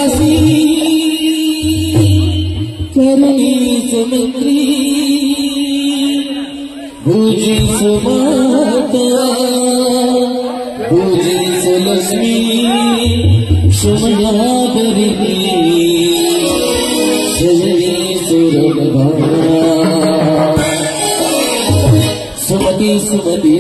काशी करुणीस मंत्री पूजीस माता पूजीस लक्ष्मी सुमयावरी सजनी सुरभा सुमति सुमति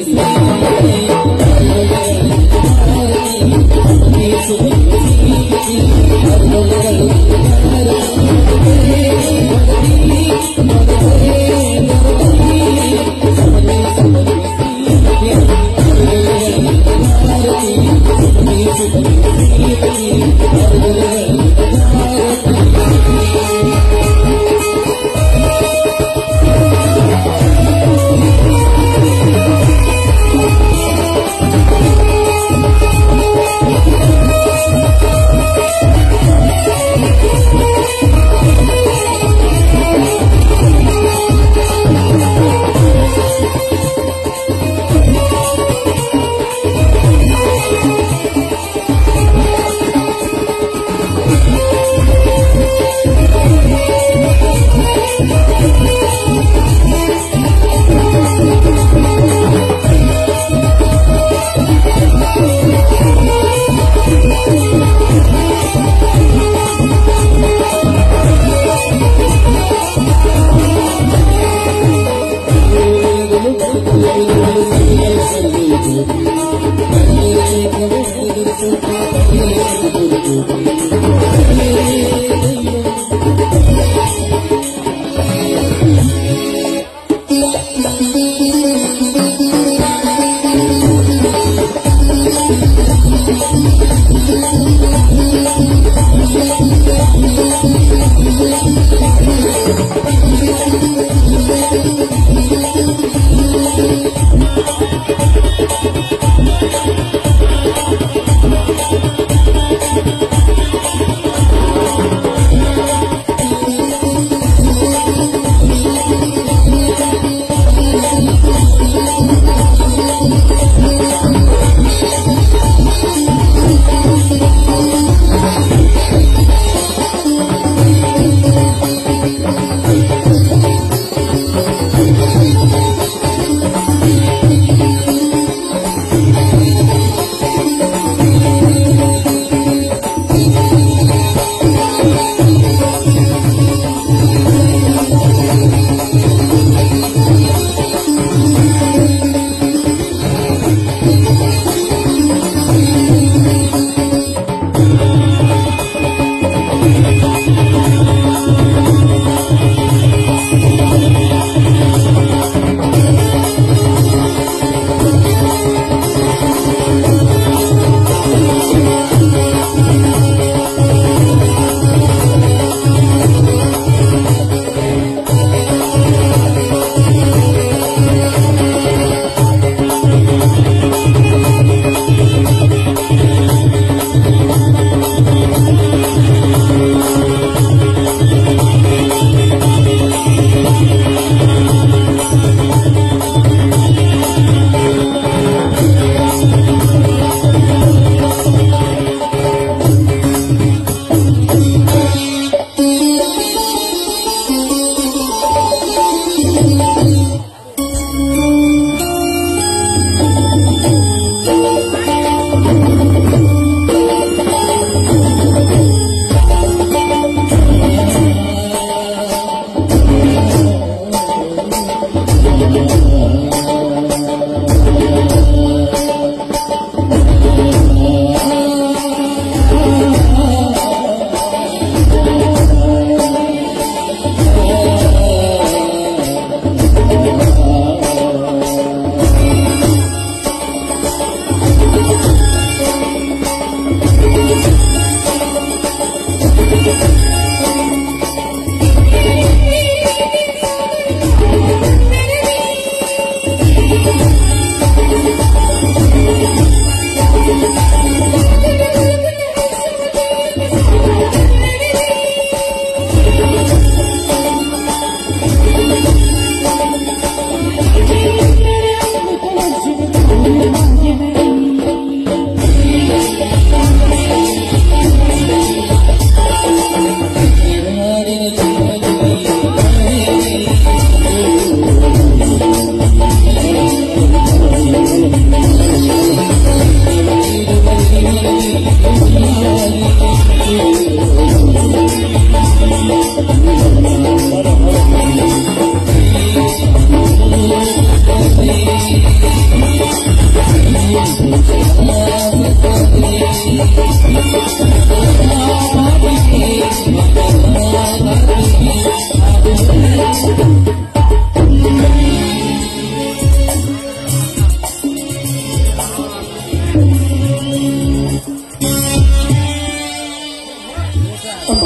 ಅಮ್ಮ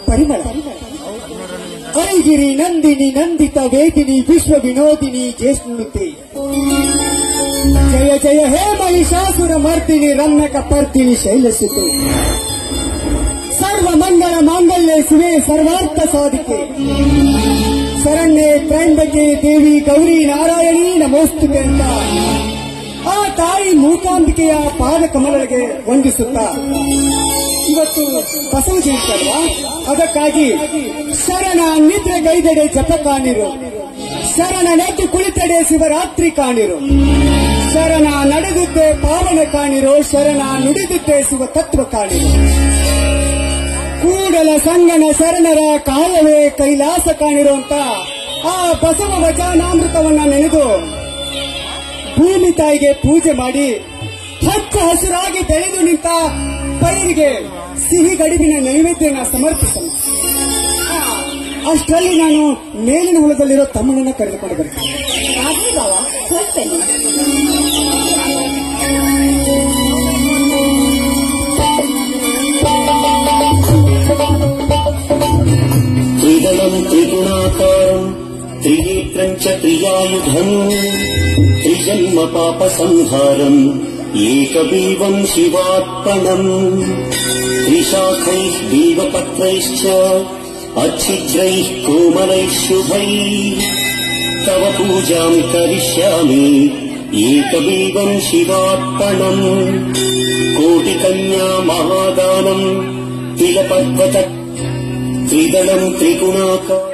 ಪರಿಮಳ ಕೈಗಿರಿ ನಂದಿನಿ ನಂದಿತ ವೇದಿನಿ ವಿಶ್ವ ವಿನೋದಿನಿ ಜೇಷ್ಣುತೆ ಜಯ ಜಯ ಹೇ ಮಹಿಷಾಸುರ ಮರ್ದಿನಿ ರನ್ನಕ ಪರ್ದಿನಿ ಶೈಲಸುತೆ ಸರ್ವ ಮಂಗಳ ಮಾಂಗಲ್ಯ ಶಿವೆ ಸರ್ವಾರ್ಥ ಸಾಧಿಕೆ ಶರಣ್ಯೆ ತ್ರೈಂಬಕೆ ದೇವಿ ಗೌರಿ ನಾರಾಯಣಿ ನಮೋಸ್ತುತೆ ಅಂತ ಆ ತಾಯಿ ಮೂಕಾಂಬಿಕೆಯ ಪಾದ ಕಮಲಗಳಿಗೆ ವಂದಿಸುತ್ತಾ ಇವತ್ತು ಬಸವ ಜಯಂತಿ ಅಲ್ವಾ, ಅದಕ್ಕಾಗಿ ಶರಣ ನಿದ್ರೆ ಗೈದಡೆ ಜಪ ಕಾಣಿರು, ಶರಣ ನೆದ್ದು ಕುಳಿತಡೆ ಶಿವರಾತ್ರಿ ಕಾಣಿರು, ಶರಣ ನಡೆದುದ್ದೆ ಪಾವನ ಕಾಣಿರೋ, ಶರಣ ನುಡಿದುದ್ದೆ ಶಿವ ತತ್ವ ಕಾಣಿರು. ಕೂಡಲ ಸಂಗನ ಶರಣರ ಕಾಲವೇ ಕೈಲಾಸ ಕಾಣಿರೋ ಅಂತ ಆ ಬಸವ ವಚನಾಮೃತವನ್ನ ನೆನೆದು ಭೂಮಿ ತಾಯಿಗೆ ಪೂಜೆ ಮಾಡಿ ಹಚ್ಚ ಹಸಿರಾಗಿ ಬೆಳೆದು ನಿಂತ ಪೈರಿಗೆ ಸಿಹಿ ಗಡಿಬಿನ ನೈವೇದ್ಯನ ಸಮರ್ಪಿಸೋಣ. ಅಷ್ಟರಲ್ಲಿ ನಾನು ಮೇಲಿನ ಹೊಲದಲ್ಲಿರೋ ತಮ್ಮನನ್ನ ಕರೆದುಕೊಂಡು ಬರ್ತೀನಿ. ತ್ರಿದಳಂ ತ್ರಿಗುಣಾಕಾರಂ ತ್ರಿನೇತ್ರಂ ಚ ತ್ರಿಯಾಯುಧಂ ತ್ರಿಜನ್ಮ ಪಾಪ ಸಂಹಾರಂ ಏಕಬೀವಂ ಶಿವಾರ್ಪಣಂ ತ್ರಿಶಾಖೈಃ ಬೀವಪತ್ರೈಶ್ಚ अच्छिद्रैः कोमलैः शुभैः तव पूजां करिष्यामि एकबीवं शिवार्पणम् कोटिकन्या महादानं तिलपर्वत त्रिदलं त्रिगुणाकार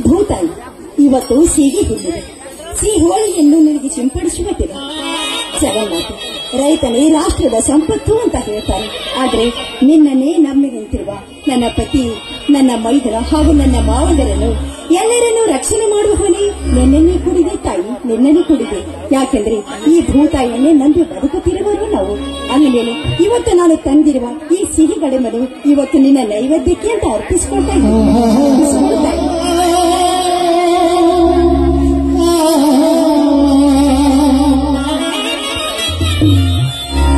ಭೂತಾಯಿ, ಇವತ್ತು ಸಿಹಿ ಹುಣ್ಣಿಮೆ. ಸಿಹಿ ಹೋಳಿಯನ್ನು ನಿನಗೆ ಸಿಂಪಡಿಸುವ ದಿನ. ಜಗನ್ನಾಥ ರೈತನೇ ರಾಷ್ಟ್ರದ ಸಂಪತ್ತು ಅಂತ ಹೇಳ್ತಾರೆ. ಆದ್ರೆ ನಿನ್ನನ್ನೇ ನಂಬಿ ನಿಂತಿರುವ ನನ್ನ ಪತಿ, ನನ್ನ ಮೈದರ ಹಾಗೂ ನನ್ನ ಮಾವನರನ್ನು ಎಲ್ಲರನ್ನೂ ರಕ್ಷಣೆ ಮಾಡುವ ಹೊಣೆ ನಿನ್ನನ್ನೇ ಕುಡಿದೆ ತಾಯಿ, ನಿನ್ನನ್ನೇ ಕುಡಿದೆ. ಯಾಕೆಂದ್ರೆ ಈ ಭೂತಾಯಿಯನ್ನೇ ನಂಬಿ ಬದುಕುತ್ತಿರುವರು ನಾವು. ಅಂದಮೇಲೆ ಇವತ್ತು ನಾನು ತಂದಿರುವ ಈ ಸಿಹಿ ಗಡಿಮನು ಇವತ್ತು ನಿನ್ನ ನೈವೇದ್ಯಕ್ಕೆ ಅಂತ ಅರ್ಪಿಸಿಕೊಳ್ತಾ ಇದ್ದೀನಿ.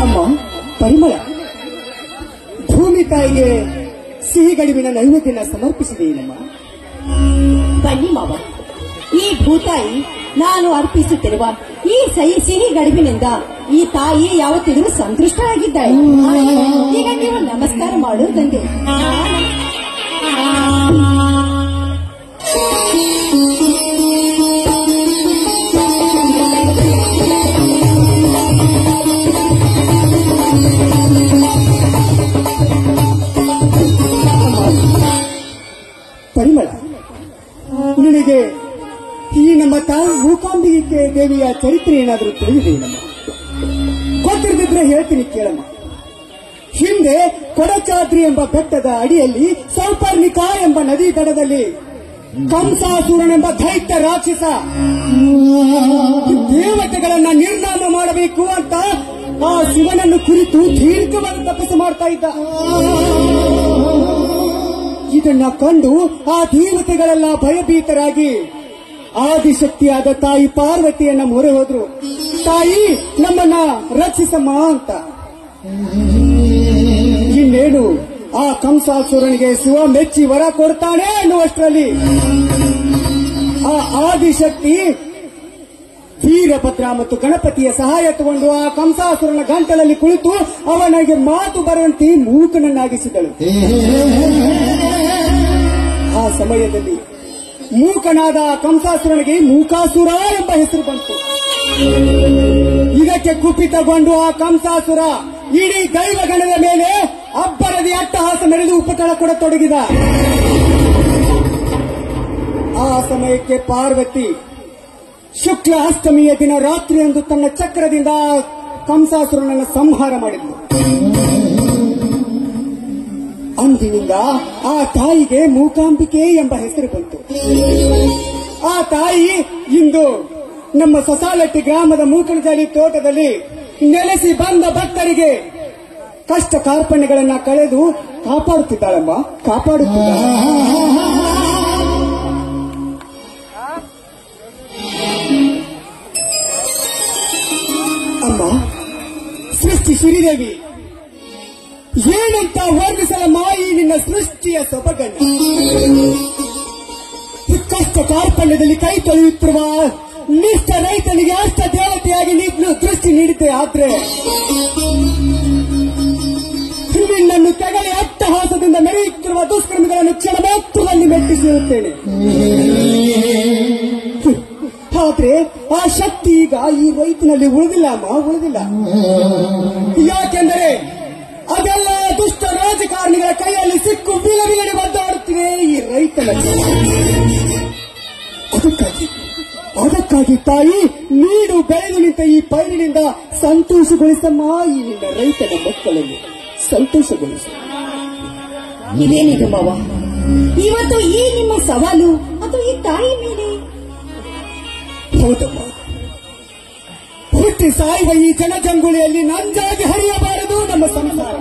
ಅಮ್ಮ ಪರಿಮಳ, ಭೂಮಿ ತಾಯಿಗೆ ಸಿಹಿ ಗಡಿವಿನ ನೈವೇದ್ಯನ ಸಮರ್ಪಿಸಿದೆಯೇನಮ್ಮ? ಬನ್ನಿ ಮಾವ, ಈ ಭೂತಾಯಿ ನಾನು ಅರ್ಪಿಸುತ್ತಿರುವ ಈ ಸಿಹಿ ಗಡಿವಿನಿಂದ ಈ ತಾಯಿ ಯಾವತ್ತಿದ್ರೂ ಸಂತುಷ್ಟರಾಗಿದ್ದಾಳೆ. ಈಗ ನೀವು ನಮಸ್ಕಾರ ಮಾಡುವುದಂತೆ. ಪರಿಮಳ, ನಿನಗೆ ಈ ನಮ್ಮ ತಾಯಿ ಮೂಕಾಂಬಿಕೆ ದೇವಿಯ ಚರಿತ್ರೆ ಏನಾದರೂ ತಿಳಿದಿದೆಯೇನಮ್ಮ? ಗೊತ್ತಿರದಿದ್ರೆ ಹೇಳ್ತೀನಿ ಕೇಳಮ್ಮ. ಹಿಂದೆ ಕೊಡಚಾದ್ರಿ ಎಂಬ ಬೆಟ್ಟದ ಅಡಿಯಲ್ಲಿ ಸೌಪರ್ಣಿಕಾ ಎಂಬ ನದಿ ದಡದಲ್ಲಿ ಕಂಸಾಸುರನೆಂಬ ದೈತ್ಯ ರಾಕ್ಷಸ ದೇವತೆಗಳನ್ನ ನಿರ್ನಾಮ ಮಾಡಬೇಕು ಅಂತ ಆ ಶಿವನನ್ನು ಕುರಿತು ದೀರ್ಘವಾದ ತಪಸ್ಸು ಮಾಡ್ತಾ ಇದ್ದ. ಇದನ್ನ ಕಂಡು ಆ ದೇವತೆಗಳೆಲ್ಲ ಭಯಭೀತರಾಗಿ ಆದಿಶಕ್ತಿಯಾದ ತಾಯಿ ಪಾರ್ವತಿಯನ್ನ ಮೊರೆ ಹೋದ್ರು. ತಾಯಿ, ನಮ್ಮನ್ನ ರಕ್ಷಿಸಮ್ಮ ಅಂತ. ಇನ್ನೇನು ಆ ಕಂಸಾಸುರನಿಗೆ ಶಿವ ಮೆಚ್ಚಿ ವರ ಕೊಡ್ತಾನೆ ಅನ್ನುವಷ್ಟರಲ್ಲಿ ಆ ಆದಿಶಕ್ತಿ ವೀರಭದ್ರ ಮತ್ತು ಗಣಪತಿಯ ಸಹಾಯ ತಗೊಂಡು ಆ ಕಂಸಾಸುರನ ಗಂಟಲಲ್ಲಿ ಕುಳಿತು ಅವನಿಗೆ ಮಾತು ಬರುವಂತೆ ಮೂಕನನ್ನಾಗಿಸಿದಳು. ಆ ಸಮಯದಲ್ಲಿ ಮೂಕನಾದ ಕಂಸಾಸುರನಿಗೆ ಮೂಕಾಸುರ ಎಂಬ ಹೆಸರು ಬಂತು. ಇದಕ್ಕೆ ಕುಪಿತಗೊಂಡು ಆ ಕಂಸಾಸುರ ಇಡೀ ದೈವಗಣದ ಮೇಲೆ ಅಬ್ಬರದಿ ಅಟ್ಟಹಾಸ ಮೆರೆದು ಉಪಟಳ ಕೊಡತೊಡಗಿದ. ಆ ಸಮಯಕ್ಕೆ ಪಾರ್ವತಿ ಶುಕ್ಲ ಅಷ್ಟಮಿಯ ದಿನ ರಾತ್ರಿಯಂದು ತನ್ನ ಚಕ್ರದಿಂದ ಕಂಸಾಸುರನನ್ನು ಸಂಹಾರ ಮಾಡಿದ್ಲು. ಅಂದಿನಿಂದ ಆ ತಾಯಿಗೆ ಮೂಕಾಂಬಿಕೆ ಎಂಬ ಹೆಸರು ಬಂತು. ಆ ತಾಯಿ ಇಂದು ನಮ್ಮ ಸಸಾಲಟ್ಟಿ ಗ್ರಾಮದ ಮೂಕನಜಾಲಿ ತೋಟದಲ್ಲಿ ನೆಲೆಸಿ ಬಂದ ಭಕ್ತರಿಗೆ ಕಷ್ಟ ಕಾರ್ಪಣ್ಯಗಳನ್ನ ಕಳೆದು ಕಾಪಾಡುತ್ತಿದ್ದಾಳಮ್ಮ, ಕಾಪಾಡುತ್ತಿದ್ದಾಳೆ. ಅಮ್ಮ ಸೃಷ್ಟಿ ಶ್ರೀದೇವಿ, ಏನಂತ ವರ್ಣಿಸಲಮ್ಮ ಈ ನಿನ್ನ ಸೃಷ್ಟಿಯ ಸೊಬಗನ್ನು. ಕಷ್ಟ ಕಾರ್ಪಣ್ಯದಲ್ಲಿ ಕೈ ತೊಳೆಯುತ್ತಿರುವ ನಿಷ್ಠ ರೈತನಿಗೆ ಅಷ್ಟ ದೇವತೆಯಾಗಿ ನೀನು ದೃಷ್ಟಿ ನೀಡಿದ್ದೆ. ಆದ್ರೆ ನಿನ್ನನ್ನು ತೆಗಲಿ ಅಟ್ಟಹಾಸದಿಂದ ಮೆರೆಯುತ್ತಿರುವ ದುಷ್ಕರ್ಮಿಗಳನ್ನು ಕ್ಷಣ ಮಾತ್ರದಲ್ಲಿ ಮೆಟ್ಟಿಸಿರುತ್ತೇನೆ. ಆದ್ರೆ ಆ ಶಕ್ತಿ ಈಗ ಈ ರೈತನಲ್ಲಿ ಉಳಿದಿಲ್ಲ ಅಮ್ಮ, ಉಳಿದಿಲ್ಲ. ಯಾಕೆಂದರೆ ಅದೆಲ್ಲ ದುಷ್ಟ ರಾಜಕಾರಣಿಗಳ ಕೈಯಲ್ಲಿ ಸಿಕ್ಕು ಬಿಲಬಿಲನೆ ಒದ್ದಾಡುತ್ತಿದೆ ಈ ರೈತನಲ್ಲಿ. ಅದಕ್ಕಾಗಿ ತಾಯಿ, ನೀಡು ಬೆಳೆದು ನಿಂತ ಈ ಪೈರಿನಿಂದ ಸಂತೋಷಗೊಳಿಸಮ್ಮ ಈ ನಿನ್ನ ರೈತನ ಮಕ್ಕಳನ್ನು ಸಂತೋಷಗೊಳಿಸು. ಇದೇನಿದು ಮಾವ, ಇವತ್ತು ಈ ನಿಮ್ಮ ಸವಾಲು ಅದು ಈ ತಾಯಿ ಮೇಲೆ? ಹೌದಮ್ಮ, ಹುಟ್ಟಿ ಸಾಯುವ ಈ ಜನಜಂಗುಳಿಯಲ್ಲಿ ನಂಜಾಗಿ ಹರಿಯಬಾರದು ನಮ್ಮ ಸಂಸಾರ.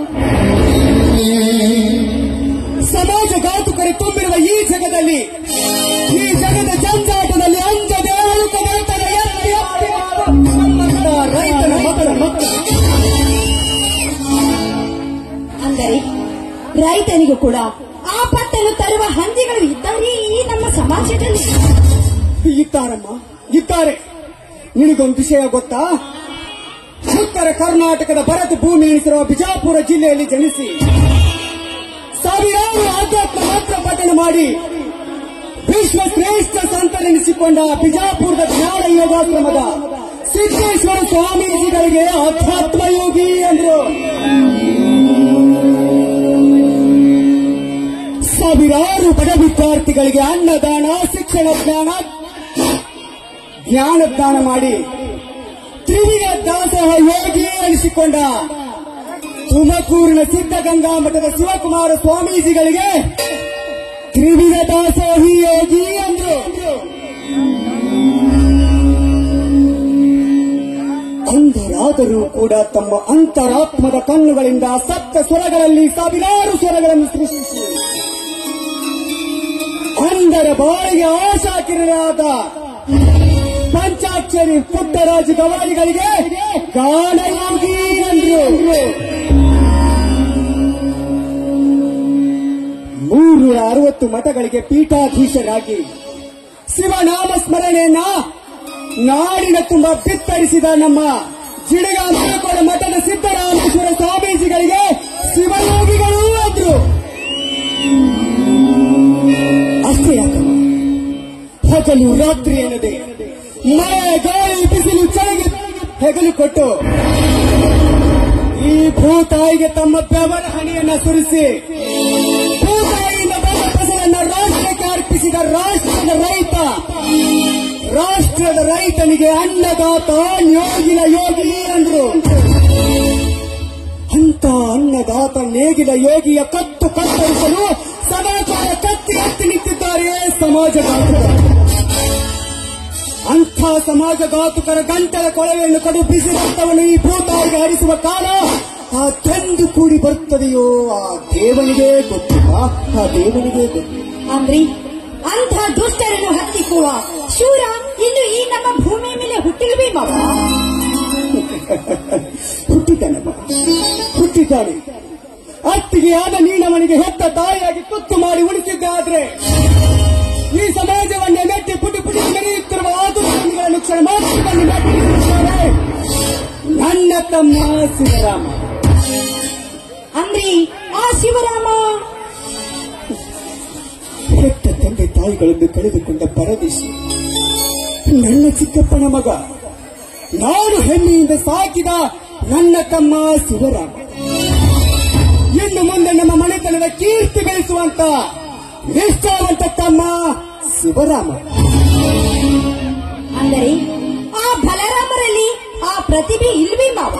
ಸಮಾಜ ಘಾತುಕರು ತುಂಬಿರುವ ಈ ಜಗದಲ್ಲಿ, ಈ ಜಗದ ಜಂಜಾಟದಲ್ಲಿ ಅಂಜದೆ ರೈತನ ಮಕ್ಕಳ ಅಂದರೆ ರೈತನಿಗೂ ಕೂಡ ಆಪತ್ತನ್ನು ತರುವ ಹಂದಿಗಳು ಇದ್ದಾರೆ ಈ ನಮ್ಮ ಸಮಾಜದಲ್ಲಿ. ಇದ್ದಾರಮ್ಮ, ಇದ್ದಾರೆ. ನಿನಗೊಂದು ವಿಷಯ ಗೊತ್ತಾ? ಉತ್ತರ ಕರ್ನಾಟಕದ ಭರತ ಭೂಮಿ ಎನಿಸಿರುವ ಬಿಜಾಪುರ ಜಿಲ್ಲೆಯಲ್ಲಿ ಜನಿಸಿ ಮಾಡಿ ವಿಶ್ವಶ್ರೇಷ್ಠ ಸಂತನೆನಿಸಿಕೊಂಡ ಬಿಜಾಪುರದ ಜ್ಞಾನ ಯೋಗಾಶ್ರಮದ ಸಿದ್ದೇಶ್ವರ ಸ್ವಾಮೀಜಿಗಳಿಗೆ ಅಧ್ಯಾತ್ಮ ಯೋಗಿ ಅಂದ್ರು. ಸಾವಿರಾರು ಬಡ ವಿದ್ಯಾರ್ಥಿಗಳಿಗೆ ಅನ್ನದಾನ, ಶಿಕ್ಷಣ ಜ್ಞಾನದಾನ ಮಾಡಿ ತ್ರಿವಿಧ ದಾಸೋಹ ಯೋಗಿ ಎನಿಸಿಕೊಂಡ ತುಮಕೂರಿನ ಸಿದ್ಧಗಂಗಾ ಮಠದ ಶಿವಕುಮಾರ ಸ್ವಾಮೀಜಿಗಳಿಗೆ ತ್ರಿವಿಧ ದಾಸೋಹಿ ಯೋಗಿ ಅಂದ್ರು. ಅಂಧರಾದರೂ ಕೂಡ ತಮ್ಮ ಅಂತರಾತ್ಮದ ಕಣ್ಣುಗಳಿಂದ ಸಪ್ತ ಸ್ವರಗಳಲ್ಲಿ ಸಾವಿರಾರು ಸ್ವರಗಳನ್ನು ಸೃಷ್ಟಿಸಿ ಅಂಧರ ಬಾಳಿಗೆ ಆಶಾಕಿರಣರಾದ ಪಂಚಾಕ್ಷರಿ ಪುಟ್ಟರಾಜ ಗವಾಡಿಗಳಿಗೆ ಗಾನಯೋಗಿ ಅಂದ್ರು. 360 ಮಠಗಳಿಗೆ ಪೀಠಾಧೀಶರಾಗಿ ಶಿವನಾಮ ಸ್ಮರಣೆಯನ್ನ ನಾಡಿನ ತುಂಬ ಬಿತ್ತರಿಸಿದ ನಮ್ಮ ಜಿಡಗ ಮರಕೋಡ ಮಠದ ಸಿದ್ದರಾಮೇಶ್ವರ ಸ್ವಾಮೀಜಿಗಳಿಗೆ ಶಿವಯೋಗಿಗಳು ಅಂದ್ರು. ಅಷ್ಟೇ ಯಾಕಮ್ಮ, ಹಗಲು ರಾತ್ರಿ ಎನ್ನದೆ ಮಳೆ ಗಾಳಿ ಬಿಸಿಲು ಚಳಿಗೆ ಹೆಗಲು ಕೊಟ್ಟು ಈ ಭೂತಾಯಿಗೆ ತಮ್ಮ ಬೆವರ ಹಣಿಯನ್ನ ಸುರಿಸಿ ಭೂತಾಯಿಯಿಂದ ಬಂದ ಫಸಲನ್ನ ರಾಷ್ಟ್ರಕ್ಕೆ ಅರ್ಪಿಸಿದ ರಾಷ್ಟ್ರದ ರೈತನಿಗೆ ಅನ್ನದಾತ ನೇಗಿಲ ಯೋಗಿ ಅಂದ್ರು. ಅಂತ ಅನ್ನದಾತ ನೇಗಿಲ ಯೋಗಿಯ ಕತ್ತು ಕತ್ತರಿಸಲು ಸದಾಚಾರ ಕತ್ತಿ ಎತ್ತಿ ನಿಂತಿದ್ದಾರೆ ಸಮಾಜಘಾತುಕರು. ಅಂಥ ಸಮಾಜಘಾತುಕರ ಗಂಟಲ ಕೊಳವೆಯನ್ನು ಕಡು ಬಿಸಿ ರಕ್ತವನ್ನು ಈ ಭೂತಾಯಿಗೆ ಹರಿಸುವ ಕಾಲ ಅದೆಂದು ಕೂಡಿ ಬರುತ್ತದೆಯೋ ಆ ದೇವನಿಗೆ ಗೊತ್ತು. ಅಂದ್ರಿ ಅಂಥ ದುಷ್ಟರನ್ನು ಹತ್ತಿಕ್ಕುವ ಶೂರ ಇನ್ನು ಈ ನಮ್ಮ ಭೂಮಿಯ ಮೇಲೆ ಹುಟ್ಟಿಲ್ವೇ ಮಾವ? ಹುಟ್ಟಿದ್ದಾನೆ. ಅತ್ತಿಗೆ ಆದ ನೀನವನಿಗೆ ಹೆತ್ತ ತಾಯಿಯಾಗಿ ತುತ್ತು ಮಾಡಿ ಉಳಿಸಿದ್ದಾದ್ರೆ ಈ ಸಮಾಜವನ್ನೇ ಮೆಟ್ಟಿ ಪುಟಿ ಪುಟಿ ಮೆರೆಯುತ್ತಿರುವ ಆಧುನಿಕಗಳನ್ನು ಕ್ಷಣ ಮಾತ್ರದಲ್ಲಿ ಮೆಟ್ಟಿದ್ದಾರೆ ನನ್ನ ತಮ್ಮ ಶಿವರಾಮ. ಅಂದ್ರಿ ಆ ಶಿವರಾಮ ಹೆತ್ತ ತಂದೆ ತಾಯಿಗಳನ್ನು ಕಳೆದುಕೊಂಡ ಪರದೇಶಿ ನನ್ನ ಚಿಕ್ಕಪ್ಪನ ಮಗ, ನಾನು ಹೆಮ್ಮೆಯಿಂದ ಸಾಕಿದ ನನ್ನ ತಮ್ಮ ಶಿವರಾಮ. ಇನ್ನು ಮುಂದೆ ನಮ್ಮ ಮನೆತನದ ಕೀರ್ತಿ ಬೆಳೆಸುವಂತ ನಿಷ್ಠಾವಂತ ತಮ್ಮ ಶಿವರಾಮ. ಅಂದರೆ ಆ ಬಲರಾಮರಲ್ಲಿ ಆ ಪ್ರತಿಭೆ ಇಲ್ವೇ ಮಾವ?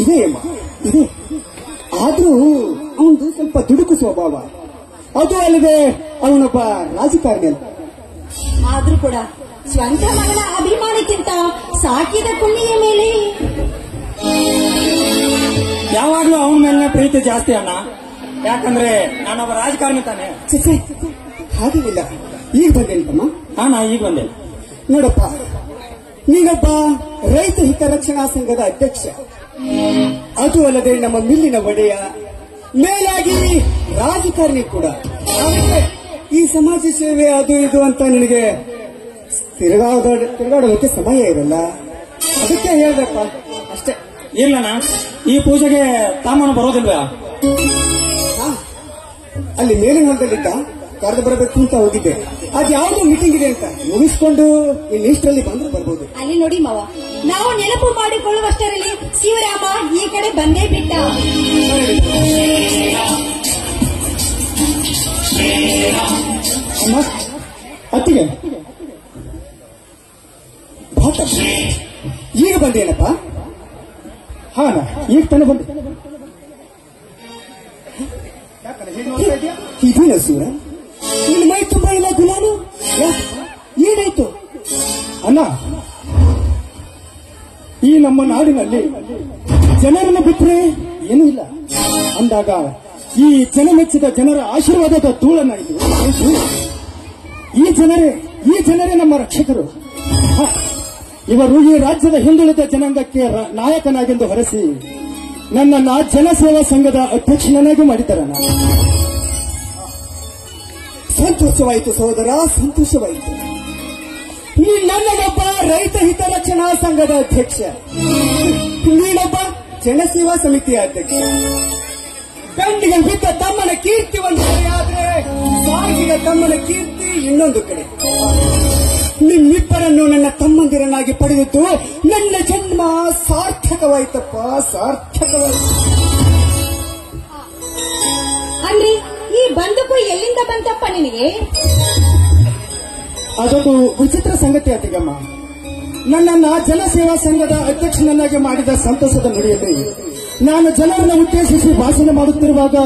ಇದೆ ಅಮ್ಮ, ಇದೆ. ಆದ್ರೂ ಅವನದು ಸ್ವಲ್ಪ ದುಡುಕು ಸ್ವಭಾವ. ಅದು ಅಲ್ಲದೆ ಅವನೊಬ್ಬ ರಾಜಕಾರಣಿ ಅಲ್ಲ. ಆದ್ರೂ ಕೂಡ ಸ್ವಂತ ಮಗನ ಅಭಿಮಾನಕ್ಕಿಂತ ಸಾಕಿದ ಕುಣ್ಣಿಯ ಮೇಲೆ ಯಾವಾಗ್ಲೂ ಅವನ ಮೇಲಿನ ಪ್ರೀತಿ ಜಾಸ್ತಿ ಅಣ್ಣ. ಯಾಕಂದ್ರೆ ನಾನೊಬ್ಬ ರಾಜಕಾರಣಿ ತಾನೆ. ಹಾಗೇನಿಲ್ಲ. ಈಗ ಬಂದೇನಮ್ಮ? ಅಣ್ಣ ಈಗ ಬಂದೆ. ನೋಡಪ್ಪ, ನೀನೊಬ್ಬ ರೈತ ಹಿತರಕ್ಷಣಾ ಸಂಘದ ಅಧ್ಯಕ್ಷ, ಅದು ಅಲ್ಲದೆ ನಮ್ಮ ಮಿಲ್ಲಿನ ಒಡೆಯ, ಮೇಲಾಗಿ ರಾಜಕಾರಣಿ ಕೂಡ. ಈ ಸಮಾಜ ಸೇವೆ ಅದು ಇದು ಅಂತ ನಿನಗೆ ತಿರುಗಾಡೋದಕ್ಕೆ ಸಮಯ ಇರಲ್ಲ. ಅದಕ್ಕೆ ಹೇಳ್ದಪ್ಪ ಅಷ್ಟೇ. ಇಲ್ಲಣ್ಣ, ಈ ಪೂಜೆಗೆ ತಾಮನ ಬರೋದಿಲ್ವಾ? ಅಲ್ಲಿ ಮೇಲಿನ ಹೊಲದಲ್ಲಿದ್ದ ಕರೆದು ಬರಬೇಕು ಅಂತ ಹೋಗಿದ್ದೆ. ಅದು ಯಾವುದೋ ಮೀಟಿಂಗ್ ಇದೆ ಅಂತ ಮುಗಿಸ್ಕೊಂಡು ಇನ್ನಿಷ್ಟರಲ್ಲಿ ಬಂದ್ರೆ ಬರ್ಬೋದು. ಅಲ್ಲಿ ನೋಡಿ ಮಾವ, ನಾವು ನೆನಪು ಮಾಡಿಕೊಳ್ಳುವಷ್ಟರಲ್ಲಿ ಶಿವರಾಮ ಈ ಕಡೆ ಬಂದೇ ಬಿಟ್ಟ. ಅಮ್ಮ, ಅತ್ತಿಗೆ ಈಗ ಬಂದೇನಪ್ಪ? ಹಾ, ಈಗ ತಾನೆ ಬಂದೆ. ಇದೇನ ಸೂರ, ನಿನ್ನ ಮೈ ತುಂಬ ಇಲ್ಲ ಗುಲಾನು? ಏನಾಯ್ತು ಅಣ್ಣ? ಈ ನಮ್ಮ ನಾಡಿನಲ್ಲಿ ಜನರನ್ನು ಬಿಟ್ಟರೆ ಏನೂ ಇಲ್ಲ ಅಂದಾಗ ಈ ಜನಮೆಚ್ಚಿದ ಜನರ ಆಶೀರ್ವಾದದ ಧೂಳನ್ನ ಈ ಜನರೇ ನಮ್ಮ ರಕ್ಷಕರು. ಇವರು ಈ ರಾಜ್ಯದ ಹಿಂದುಳಿದ ಜನಾಂಗಕ್ಕೆ ನಾಯಕನಾಗೆಂದು ಹೊರಸಿ ನನ್ನನ್ನು ಜನಸೇವಾ ಸಂಘದ ಅಧ್ಯಕ್ಷನಾಗಿ ಮಾಡಿದ್ದಾರಣ್ಣ. ಸಂತೋಷವಾಯಿತು ಸಹೋದರ, ಸಂತೋಷವಾಯಿತು. ನನ್ನೊಬ್ಬ ರೈತ ಹಿತರಕ್ಷಣಾ ಸಂಘದ ಅಧ್ಯಕ್ಷ, ನೀನೊಬ್ಬ ಜನಸೇವಾ ಸಮಿತಿಯ ಅಧ್ಯಕ್ಷ. ಗಂಡಿಗೆ ಬಿದ್ದ ತಮ್ಮನ ಕೀರ್ತಿ ಒಂದು ಕಡೆ ಆದ್ರೆ ಸಾಗಿದ ತಮ್ಮನ ಕೀರ್ತಿ ಇನ್ನೊಂದು ಕಡೆ. ನಿಮ್ಮಿಬ್ಬರನ್ನು ನನ್ನ ತಮ್ಮಂದಿರನ್ನಾಗಿ ಪಡೆದಿದ್ದು ನನ್ನ ಜನ್ಮ ಸಾರ್ಥಕವಾಯ್ತಪ್ಪ, ಸಾರ್ಥಕವಾಯಿತು. ಅಲ್ಲಿ ಈ ಬಂದೂಕು ಎಲ್ಲಿಂದ ಬಂತಪ್ಪ ನಿನಗೆ? ಅದೊಂದು ವಿಚಿತ್ರ ಸಂಗತಿ ಅತ್ತಿಗಮ್ಮ. ನನ್ನನ್ನ ಜನಸೇವಾ ಸಂಘದ ಅಧ್ಯಕ್ಷನನ್ನಾಗಿ ಮಾಡಿದ ಸಂತಸದ ನುಡಿಯಲ್ಲಿ ನಾನು ಜನರನ್ನು ಉದ್ದೇಶಿಸಿ ಭಾಷಣ ಮಾಡುತ್ತಿರುವಾಗ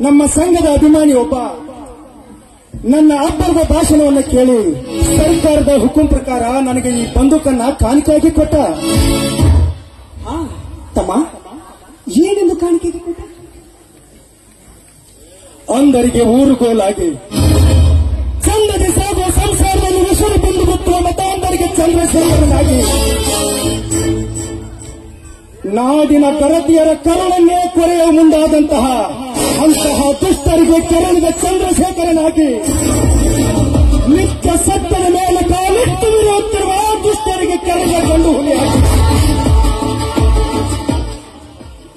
ನಮ್ಮ ಸಂಘದ ಅಭಿಮಾನಿ ಒಬ್ಬ ನನ್ನ ಅಬ್ಬರದ ಭಾಷಣವನ್ನು ಕೇಳಿ ಸರ್ಕಾರದ ಹುಕುಂ ಪ್ರಕಾರ ನನಗೆ ಈ ಬಂದೂಕನ್ನ ಕಾಣಿಕೆಯಾಗಿ ಕೊಟ್ಟ. ತಮ್ಮ, ಏನೆಂದು ಕಾಣಿಕೆಗೆ ಕೊಟ್ಟ? ಅಂದರಿಗೆ ಊರುಗೋಲಾಗಿ ಚಂದದಿ ಸಾಗುವ ಸಂಸಾರದಲ್ಲಿ ವಿಷರು ಬಂದು ಗೊತ್ತುವ ಮತಾಂಧರಿಗೆ ಚಂದ್ರಶೇಖರನಾಗಿ ನಾಡಿನ ಗರತಿಯರ ಕರುಳನ್ನೇ ಕೊರೆಯುವ ಮುಂದಾದಂತಹ ಅಂತಹ ದುಷ್ಟರಿಗೆ ಕೆರಳಿದ ಚಂದ್ರಶೇಖರನಾಗಿ ನಿತ್ಯ ಸತ್ಯದ ಮೇಲೆ ಕಾಲಿಟ್ಟು ವಿರುತ್ತಿರುವ ದುಷ್ಟರಿಗೆ ಕೆರಳಿದ ಗಂಡು ಹುಲಿಯಾಗಿ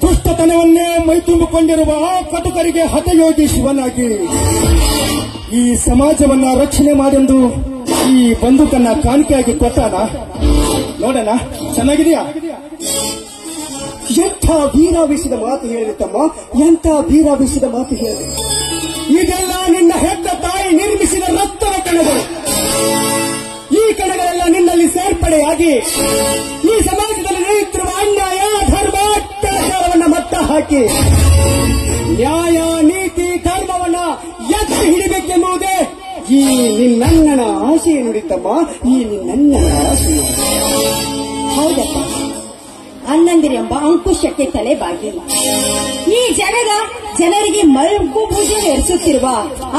ದುಷ್ಟತನವನ್ನೇ ಮೈತುಂಬಿಕೊಂಡಿರುವ ಕಟುಕರಿಗೆ ಹಠಯೋಗಿ ಶಿವನಾಗಿ ಈ ಸಮಾಜವನ್ನ ರಕ್ಷಣೆ ಮಾಡೆಂದು ಈ ಬಂದೂಕನ್ನ ಕಾಣಿಕೆಯಾಗಿ ಕೊಟ್ಟಾನ. ನೋಡೋಣ, ಚೆನ್ನಾಗಿದೆಯಾ? ಎಂಥ ವೀರಾವೇಶದ ಮಾತು ಹೇಳಿದೆ ತಮ್ಮ, ಎಂಥ ವೀರಾವೇಶದ ಮಾತು ಹೇಳಿದೆ. ಇದೆಲ್ಲ ನಿನ್ನ ಹೆತ್ತ ತಾಯಿ ನಿರ್ಮಿಸಿದ ರಕ್ತದ ಕಣಗಳು. ಈ ಕಣಗಳೆಲ್ಲ ನಿನ್ನಲ್ಲಿ ಸೇರ್ಪಡೆಯಾಗಿ ಈ ಸಮಾಜದಲ್ಲಿ ನಡೆಯುತ್ತಿರುವ ಅನ್ಯಾಯ, ಧರ್ಮ, ಅತ್ಯಾಚಾರವನ್ನ ಮಟ್ಟ ಹಾಕಿ ನ್ಯಾಯ, ನೀತಿ, ಧರ್ಮವನ್ನ ಎತ್ತಿ ಹಿಡಿಬೇಕೆನ್ನುವುದೇ ಈ ನಿನ್ನಣ್ಣನ ಆಶಯ ನುಡಿತಮ್ಮ, ಈ ನಿನ್ನಣ್ಣನ ಆಶಯ. ಹೌದಪ್ಪ, ಅಣ್ಣಂದಿರೆಂಬ ಅಂಕುಶಕ್ಕೆ ತಲೆಬಾಗಿ ಈ ಜಗದ ಜನರಿಗೆ ಮಲ್ಕು ಪೂಜೆ ನಡೆಸುತ್ತಿರುವ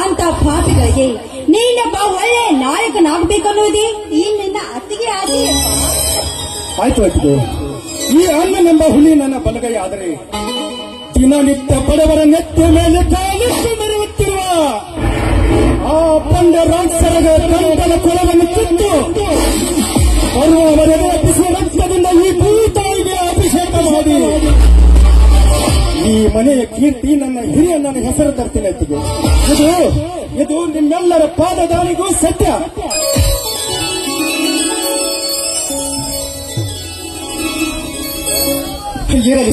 ಅಂತ ಪಾಪಿಗಳಿಗೆ ನೀನೊಬ್ಬ ಒಳ್ಳೆ ನಾಯಕನಾಗಬೇಕನ್ನುವುದೇ ಈ ನಿನ್ನ ಅತ್ತಿಗೆ ಆಸೆ. ಆಯ್ತು ಆಯ್ತು. ಈ ಅಣ್ಣನೆಂಬ ಹುಲಿ ನನ್ನ ಬಲಗೈ ಆದರೆ ದಿನನಿತ್ಯ ಬಡವರ ನೆತ್ತ ಮೇಲೆ ಕಾಲಿಟ್ಟು ಮೆರೆಯುತ್ತಿರುವ ಆ ಪಂಡ ರಾಕ್ಷಸರ ಕಂಠದ ಕೊಳವನ್ನು ಕಿತ್ತು ಬರುವವರೆಗೆ ಅರ್ಪಿಸುವ ರಕ್ತದಿಂದ ಈ ಭೂತಾಯಿಗೆ ಅಭಿಷೇಕ ಮಾಡಿ ಈ ಮನೆಯ ಕೀರ್ತಿ ನನ್ನ ಹಿರಿಯಣ್ಣನ ಹೆಸರು ತರ್ತೀನಿ ಅಂತಿದೆ. ಇದು ನಿಮ್ಮೆಲ್ಲರ ಪಾದದಾನಿಗೂ ಸತ್ಯ. ಇರಲಿ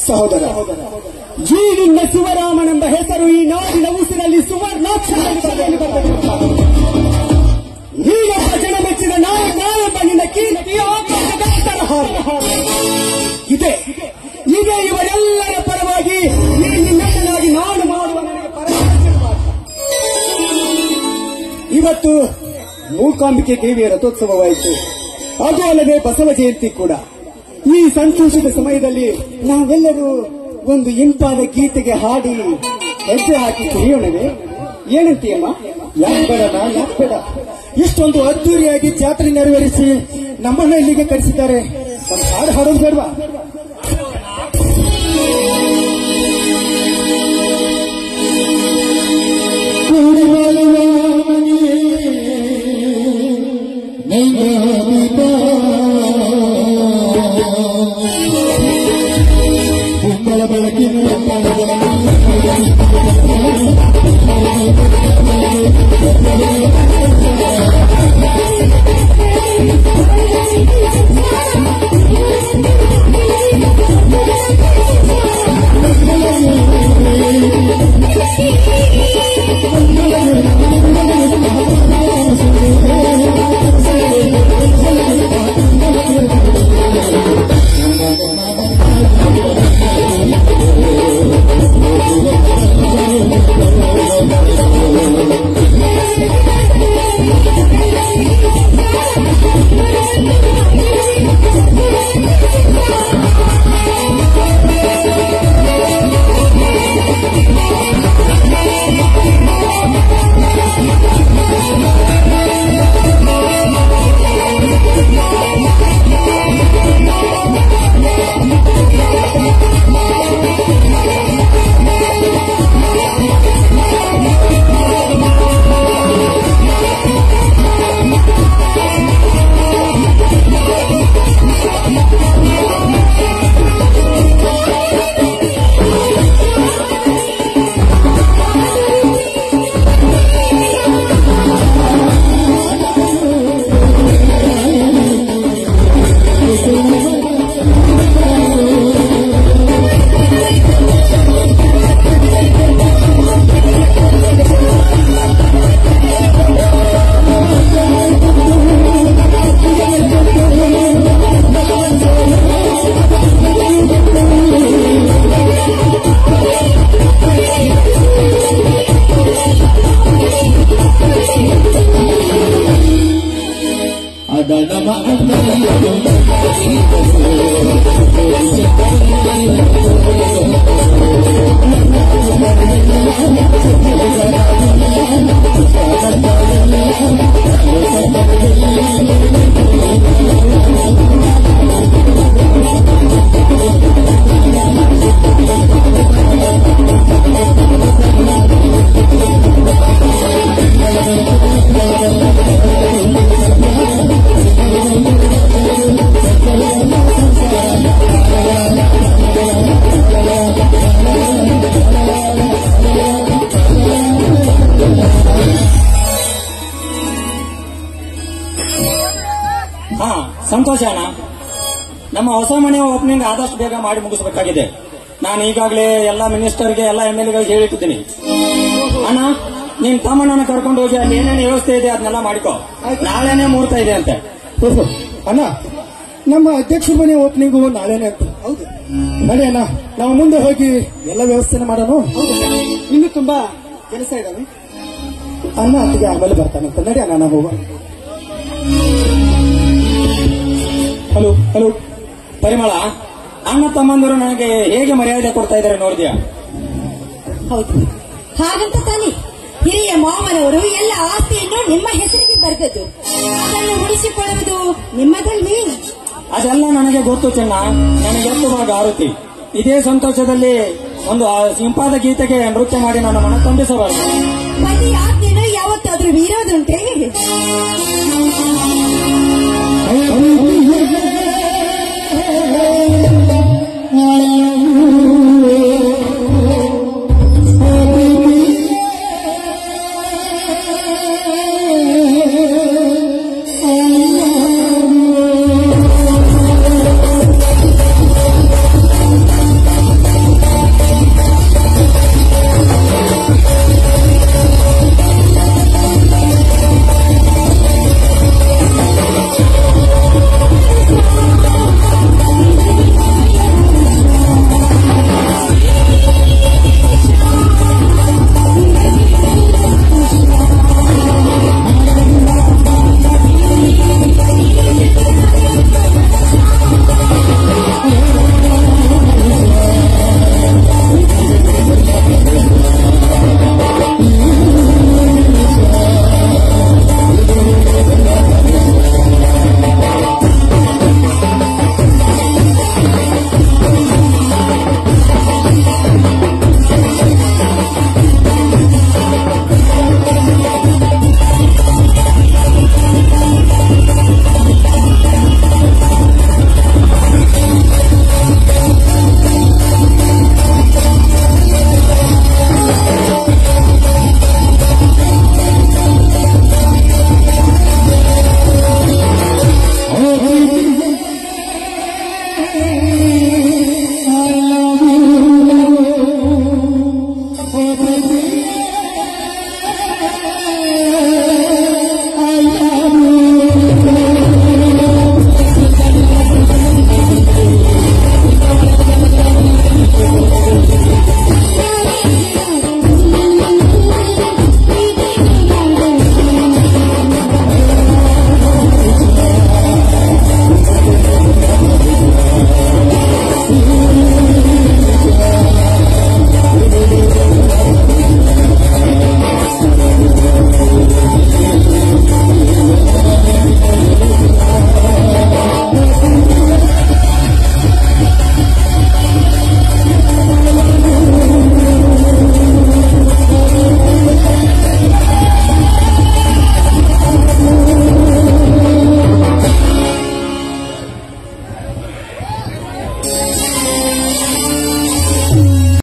ಸಹೋದರ, ಈ ನಿನ್ನ ಶಿವರಾಮನೆಂಬ ಹೆಸರು ಈ ನಾಡಿನ ಉಸಿರಲ್ಲಿ ಸುವರ್ಣಾಕ್ಷರದಲ್ಲಿ ಬರಬೇಕು. ನೀನೊಬ್ಬ ಜನ ಮೆಚ್ಚಿದ ನಾಯಕ ಎಂಬ ನಿನ್ನ ಕೀರ್ತಿ ಇದೆ. ಇವರೆಲ್ಲರ ಪರವಾಗಿ ನಿನ್ನನ್ನಾಗಿ ನಾನು ಮಾಡುವ ನನಗೆ ಪರಮಾರ್ಥ. ಇವತ್ತು ಮೂಕಾಂಬಿಕೆ ದೇವಿಯ ರಥೋತ್ಸವವಾಯಿತು. ಅದು ಅಲ್ಲದೆ ಬಸವ ಜಯಂತಿ ಕೂಡ. ಈ ಸಂತೋಷದ ಸಮಯದಲ್ಲಿ ನಾವೆಲ್ಲರೂ ಒಂದು ಇಂಪಾದ ಗೀತೆಗೆ ಹಾಡಿ ಹೆಜ್ಜೆ ಹಾಕಿ ಕುಣಿಯೋಣವೇ? ಏನಂತೀಯಮ್ಮ? ಯಾಕೆ ಬೇಡ? ಇಷ್ಟೊಂದು ಅದ್ದೂರಿಯಾಗಿ ಜಾತ್ರೆ ನೆರವೇರಿಸಿ ನಮ್ಮನ್ನ ಇಲ್ಲಿಗೆ ಕರೆಸಿದ್ದಾರೆ. ಒಂದು ಹಾಡು ಹಾಡೋದು ಬೇಡವಾ? Yeah. ಸಂತೋಷ ಅಣ್ಣ. ನಮ್ಮ ಹೊಸ ಮನೆಯ ಓಪನಿಂಗ್ ಆದಷ್ಟು ಬೇಗ ಮಾಡಿ ಮುಗಿಸಬೇಕಾಗಿದೆ. ನಾನು ಈಗಾಗಲೇ ಎಲ್ಲ ಮಿನಿಸ್ಟರ್ಗೆ ಎಲ್ಲ MLA ಹೇಳಿಟ್ಟಿದ್ದೀನಿ. ಅಣ್ಣ, ನೀನ್ ತಮ್ಮಣ್ಣನ ಕರ್ಕೊಂಡು ಹೋಗಿ ಅಲ್ಲಿ ಏನೇನು ವ್ಯವಸ್ಥೆ ಇದೆ ಅದನ್ನೆಲ್ಲ ಮಾಡಿಕೋ. ನಾಳೆನೇ ಮುಹೂರ್ತ ಇದೆ ಅಂತೆ. ಅಣ್ಣ, ನಮ್ಮ ಅಧ್ಯಕ್ಷರ ಮನೆ ಓಪನಿಂಗು ನಾಳೆನೆ ಅಂತ. ಹೌದು, ನಡಿ ಅಣ್ಣ, ನಾವು ಮುಂದೆ ಹೋಗಿ ಎಲ್ಲ ವ್ಯವಸ್ಥೆನ ಮಾಡೋಣ. ಇನ್ನು ತುಂಬಾ ಕೆಲಸ ಇದಾವೆ. ಅಣ್ಣ ಅತ್ತಿಗೆ ಆಮೇಲೆ ಬರ್ತಾನಂತ. ನಡಿ ಅಣ್ಣ, ನಾವು ಹೋಗೋಣ. ಹಲೋ ಹಲೋ ಪರಿಮಳ, ಅಣ್ಣ ತಮ್ಮಂದರು ನನಗೆ ಹೇಗೆ ಮರ್ಯಾದೆ ಕೊಡ್ತಾ ಇದ್ದಾರೆ ನೋಡಿದ್ಯಾ? ಹೌದು, ಹಾಗಂತ ತಾನೆ ಹಿರಿಯ ಮಾವನವರು ಎಲ್ಲ ಆಸ್ತಿಯನ್ನು ನಿಮ್ಮ ಹೆಸರಿಗೆ ಬರೆದದ್ದು. ಅದನ್ನು ಉಳಿಸಿಕೊಳ್ಳುವುದು ನಿಮ್ಮದಲ್ವೇ? ಅದೆಲ್ಲ ನನಗೆ ಗೊತ್ತು ಚೆನ್ನ. ನನಗೆ ಭಾಗ ಆರುತಿ. ಇದೇ ಸಂತೋಷದಲ್ಲಿ ಒಂದು ಸಿಂಪಾದ ಗೀತೆಗೆ ನೃತ್ಯ ಮಾಡಿ ನನ್ನ ಮನ ತಂದಿಸಬಾರದು. ಪತಿ ಆಜ್ಞೆಯನ್ನು ಯಾವತ್ತಾದ್ರೂ ಮೀರೋದುಂಟೇ?